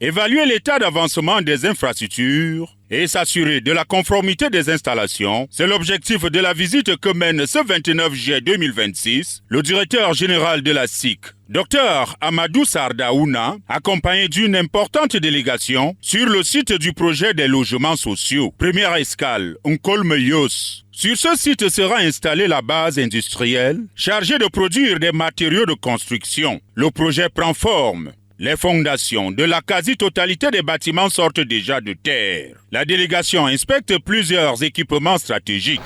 Évaluer l'état d'avancement des infrastructures et s'assurer de la conformité des installations, c'est l'objectif de la visite que mène ce 29 juillet 2026 le directeur général de la SIC, Dr Amadou Sardaouna, accompagné d'une importante délégation sur le site du projet des logements sociaux. Première escale, Nkolmeyos. Sur ce site sera installée la base industrielle chargée de produire des matériaux de construction. Le projet prend forme. Les fondations de la quasi-totalité des bâtiments sortent déjà de terre. La délégation inspecte plusieurs équipements stratégiques.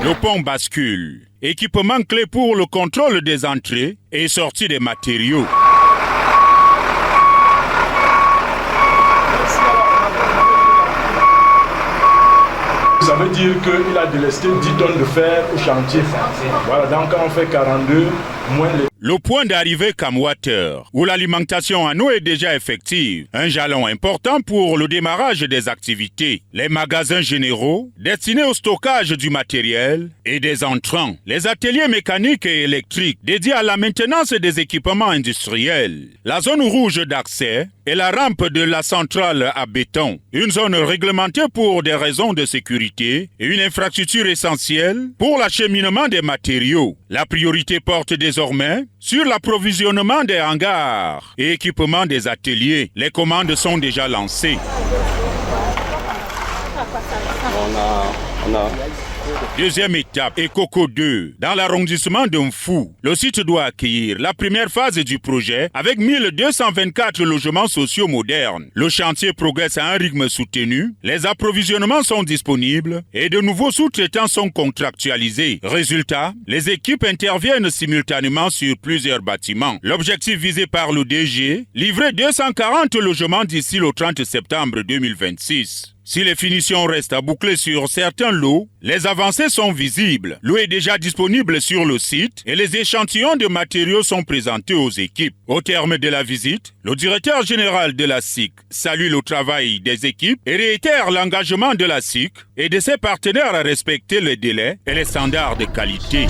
Le pont bascule, équipement clé pour le contrôle des entrées et sorties des matériaux. Ça veut dire qu'il a délesté 10 tonnes de fer au chantier. Voilà, donc quand on fait 42, moins les... Le point d'arrivée Camwater, où l'alimentation en eau est déjà effective, un jalon important pour le démarrage des activités. Les magasins généraux, destinés au stockage du matériel et des entrants. Les ateliers mécaniques et électriques, dédiés à la maintenance des équipements industriels. La zone rouge d'accès et la rampe de la centrale à béton. Une zone réglementée pour des raisons de sécurité et une infrastructure essentielle pour l'acheminement des matériaux. La priorité porte désormais sur l'approvisionnement des hangars et équipements des ateliers. Les commandes sont déjà lancées. Deuxième étape, Ekoko 2, dans l'arrondissement de Mfou. Le site doit accueillir la première phase du projet avec 1224 logements sociaux modernes. Le chantier progresse à un rythme soutenu, les approvisionnements sont disponibles et de nouveaux sous-traitants sont contractualisés. Résultat, les équipes interviennent simultanément sur plusieurs bâtiments. L'objectif visé par le DG, livrer 240 logements d'ici le 30 septembre 2026. Si les finitions restent à boucler sur certains lots, les avancées sont visibles. L'eau est déjà disponible sur le site et les échantillons de matériaux sont présentés aux équipes. Au terme de la visite, le directeur général de la SIC salue le travail des équipes et réitère l'engagement de la SIC et de ses partenaires à respecter les délais et les standards de qualité.